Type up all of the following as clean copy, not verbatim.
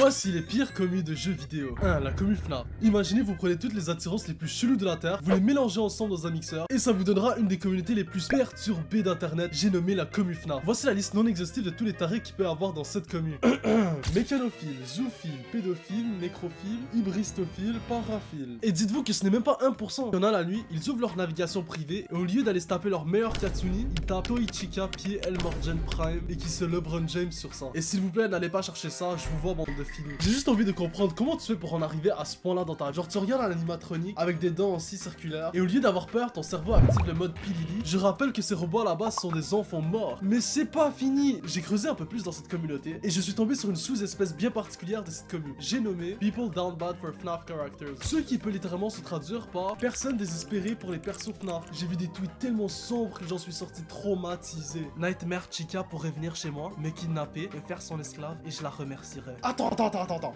Voici les pires communes de jeux vidéo. 1. La commu FNAF. Imaginez vous prenez toutes les attirances les plus cheloues de la Terre, vous les mélangez ensemble dans un mixeur, et ça vous donnera une des communautés les plus perturbées d'internet, j'ai nommé la commu FNAF. Voici la liste non exhaustive de tous les tarés qu'il peut y avoir dans cette commune. Mécanophile, zoophile, pédophile, nécrophile, hybristophile, paraphile. Et dites-vous que ce n'est même pas 1%. Il y en a la nuit, ils ouvrent leur navigation privée, et au lieu d'aller se taper leur meilleur Katsuni, ils tapent Toichika, pied Elmorgen Prime, et qui se LeBron James sur ça. Et s'il vous plaît, n'allez pas chercher ça, je vous vois bande de filous. J'ai juste envie de comprendre comment tu fais pour en arriver à ce point-là dans ta vie. Genre tu regardes un animatronique avec des dents aussi circulaires, et au lieu d'avoir peur, ton cerveau active le mode Pilili. Je rappelle que ces robots à la base sont des enfants morts. Mais c'est pas fini. J'ai creusé un peu plus dans cette communauté, et je suis tombé sur une sous-espèce bien particulière de cette commune. J'ai nommé People Down Bad for FNAF Characters. Ce qui peut littéralement se traduire par personne désespérée pour les persos FNAF. J'ai vu des tweets tellement sombres que j'en suis sorti traumatisé. Nightmare Chica pourrait venir chez moi, me kidnapper, me faire son esclave, et je la remercierais. Attends.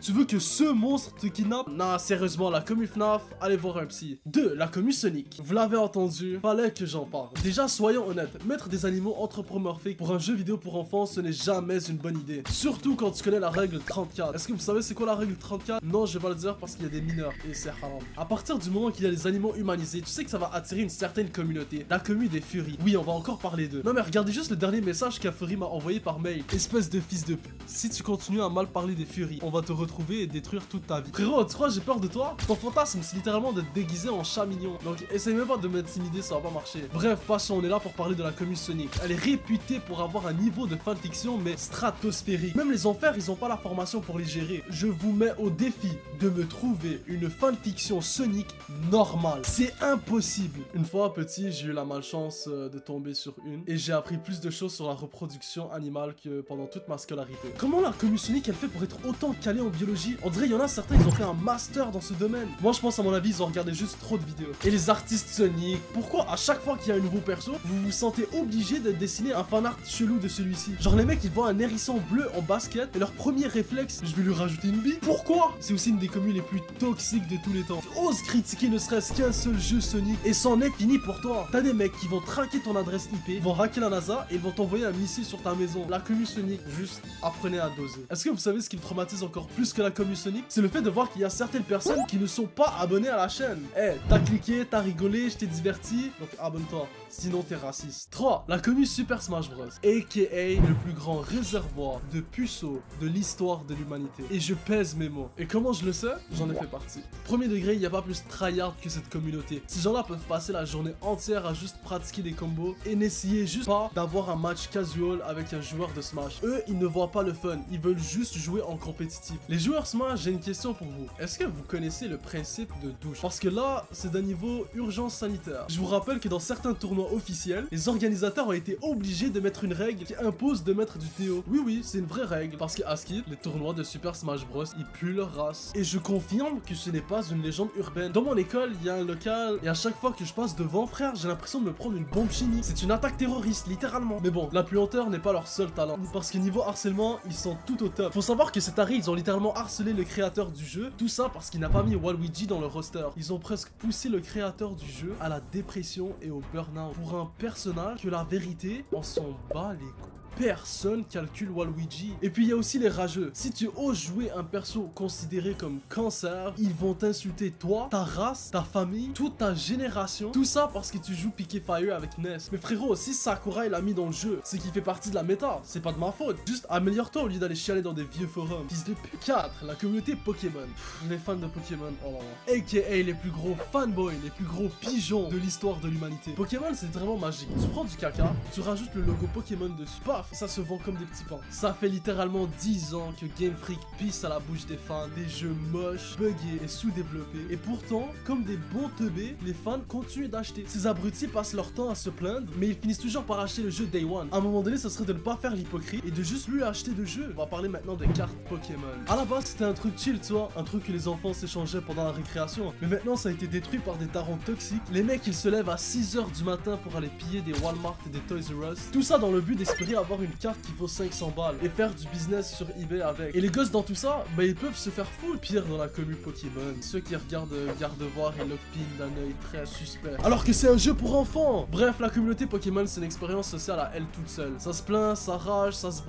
Tu veux que ce monstre te kidnappe? Nah, sérieusement, la commu FNAF, allez voir un psy. 2. La commu Sonic. Vous l'avez entendu, fallait que j'en parle. Déjà, soyons honnêtes, mettre des animaux anthropomorphiques pour un jeu vidéo pour enfants, ce n'est jamais une bonne idée. Surtout quand tu connais la règle 34. Est-ce que vous savez c'est quoi la règle 34? Non, je vais pas le dire parce qu'il y a des mineurs, et c'est haram. À partir du moment qu'il y a des animaux humanisés, tu sais que ça va attirer une certaine communauté. La commu des Furies. Oui, on va encore parler d'eux. Non mais regardez juste le dernier message qu'un Fury m'a envoyé par mail. Espèce de fils de pute. Si tu continues à mal parler des Furies, on va te retrouver et détruire toute ta vie. Frérot, tu crois que j'ai peur de toi? Ton fantasme c'est littéralement d'être déguisé en chat mignon. Donc essaye même pas de m'intimider, ça va pas marcher. Bref, passons, on est là pour parler de la commu Sonic. Elle est réputée pour avoir un niveau de fanfiction mais stratosphérique. Même les enfers, ils ont pas la formation pour les gérer. Je vous mets au défi de me trouver une fanfiction Sonic normale. C'est impossible. Une fois petit, j'ai eu la malchance de tomber sur une, et j'ai appris plus de choses sur la reproduction animale que pendant toute ma scolarité. Comment la commu Sonic elle fait pour être autant calée en biologie? On dirait il y en a certains, ils ont fait un master dans ce domaine. Moi je pense à mon avis, ils ont regardé juste trop de vidéos. Et les artistes Sonic, pourquoi à chaque fois qu'il y a un nouveau perso, vous vous sentez obligé de dessiner un fanart chelou de celui-ci? Genre les mecs ils voient un hérisson bleu en basket, et leur premier réflexe, je vais lui rajouter une bille. Pourquoi? C'est aussi une des communes les plus toxiques de tous les temps. Tu oses critiquer ne serait-ce qu'un seul jeu Sonic, et c'en est fini pour toi. T'as des mecs qui vont traquer ton adresse IP, vont hacker la NASA, et ils vont t'envoyer un missile sur ta maison. La commu Sonic, juste apprenez à doser. Est-ce que vous savez ce qui me traumatise encore plus que la commu Sonic? C'est le fait de voir qu'il y a certaines personnes qui ne sont pas abonnées à la chaîne. Eh, t'as cliqué, t'as rigolé, je t'ai diverti, donc abonne-toi. Sinon t'es raciste. 3. La commu Super Smash Bros. A.K.A. le plus grand réservoir de puceaux de l'histoire de l'humanité. Et je pèse mes mots. Et comment je le sais? J'en ai fait partie. Premier degré, il n'y a pas plus tryhard que cette communauté. Ces gens-là peuvent passer la journée entière à juste pratiquer des combos et n'essayer juste pas d'avoir un match casual avec un joueur de Smash. Eux, ils ne voient pas le fun. Ils veulent juste jouer en compétitif. Les joueurs Smash, j'ai une question pour vous. Est-ce que vous connaissez le principe de douche? Parce que là, c'est d'un niveau urgence sanitaire. Je vous rappelle que dans certains tournois officiels, les organisateurs ont été obligés de mettre une règle qui impose de mettre du Théo. Oui, c'est une vraie règle. Parce qu'à Skid, les tournois de Super Smash Bros, ils puent leur race. Et je confirme que ce n'est pas une légende urbaine. Dans mon école, il y a un local, et à chaque fois que je passe devant, frère, j'ai l'impression de me prendre une bombe chimique. C'est une attaque terroriste, littéralement. Mais bon, la puanteur n'est pas leur seul talent. Parce que niveau harcèlement, ils sont tout au top. Faut savoir que cet Harry, ils ont littéralement harcelé le créateur du jeu. Tout ça parce qu'il n'a pas mis Waluigi dans le roster. Ils ont presque poussé le créateur du jeu à la dépression et au burn-out. Pour un personnage que la vérité, on s'en bat les couilles. Personne calcule Waluigi. Et puis il y a aussi les rageux. Si tu oses jouer un perso considéré comme cancer, ils vont t'insulter toi, ta race, ta famille, toute ta génération. Tout ça parce que tu joues Piqué Fire avec Ness. Mais frérot, si Sakurai l'a mis dans le jeu, c'est qu'il fait partie de la méta. C'est pas de ma faute. Juste améliore-toi au lieu d'aller chialer dans des vieux forums. Fils de pute. 4. La communauté Pokémon. Les fans de Pokémon, oh là là. A.K.A. les plus gros fanboys, les plus gros pigeons de l'histoire de l'humanité. Pokémon, c'est vraiment magique. Tu prends du caca, tu rajoutes le logo Pokémon dessus. Paf, ça se vend comme des petits pains. Ça fait littéralement 10 ans que Game Freak pisse à la bouche des fans, des jeux moches, buggés et sous-développés. Et pourtant, comme des bons teubés, les fans continuent d'acheter. Ces abrutis passent leur temps à se plaindre, mais ils finissent toujours par acheter le jeu Day One. À un moment donné, ça serait de ne pas faire l'hypocrite et de juste lui acheter de jeux. On va parler maintenant des cartes Pokémon. À la base, c'était un truc chill, tu vois, un truc que les enfants s'échangeaient pendant la récréation. Mais maintenant, ça a été détruit par des darons toxiques. Les mecs, ils se lèvent à 6 h du matin pour aller piller des Walmart et des Toys R Us. Tout ça dans le but d'espérer avoir une carte qui vaut 500 balles et faire du business sur eBay avec. Et les gosses dans tout ça, bah ils peuvent se faire foutre. Pire dans la commu Pokémon, ceux qui regardent Gardevoir et Lockpin d'un œil très suspect. Alors que c'est un jeu pour enfants. Bref, la communauté Pokémon, c'est une expérience sociale à elle toute seule. Ça se plaint, ça rage, ça se...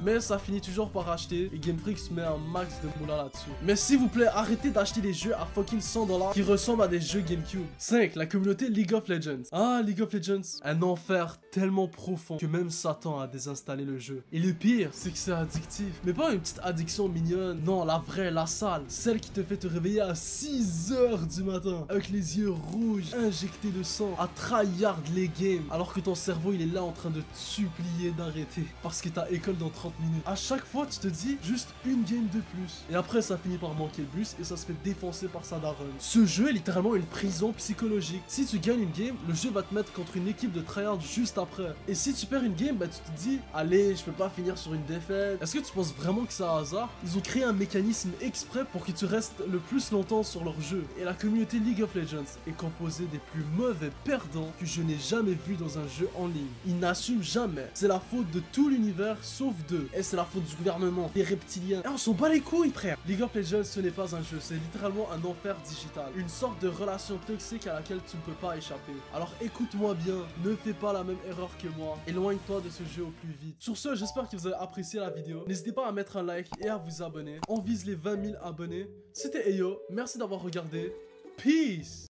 mais ça finit toujours par acheter et Game Freak se met un max de moula là-dessus. Mais s'il vous plaît, arrêtez d'acheter des jeux à fucking 100$ qui ressemblent à des jeux GameCube. 5. La communauté League of Legends. Ah, League of Legends, un enfer tellement profond que même Satan a désinstallé le jeu. Et le pire, c'est que c'est addictif. Mais pas une petite addiction mignonne, non, la vraie, la sale, celle qui te fait te réveiller à 6h du matin, avec les yeux rouges, injectés de sang, à tryhard les games, alors que ton cerveau il est là en train de te supplier d'arrêter, parce que t'as école dans 30 minutes. À chaque fois, tu te dis juste une game de plus. Et après, ça finit par manquer le bus et ça se fait défoncer par sa daronne. Ce jeu est littéralement une prison psychologique. Si tu gagnes une game, le jeu va te mettre contre une équipe de tryhard juste après. Et si tu perds une game, bah tu te dis, allez, je peux pas finir sur une défaite. Est-ce que tu penses vraiment que c'est un hasard? Ils ont créé un mécanisme exprès pour que tu restes le plus longtemps sur leur jeu. Et la communauté League of Legends est composée des plus mauvais perdants que je n'ai jamais vu dans un jeu en ligne. Ils n'assument jamais. C'est la faute de tout l'univers sauf d'eux. Et c'est la faute du gouvernement, des reptiliens. Et on s'en bat les couilles, frère. League of Legends, ce n'est pas un jeu, c'est littéralement un enfer digital. Une sorte de relation toxique à laquelle tu ne peux pas échapper. Alors écoute-moi bien, ne fais pas la même erreur que moi. Éloigne-toi de ce jeu au plus vite. Sur ce, j'espère que vous avez apprécié la vidéo. N'hésitez pas à mettre un like et à vous abonner. On vise les 20 000 abonnés. C'était Eyo, merci d'avoir regardé. Peace!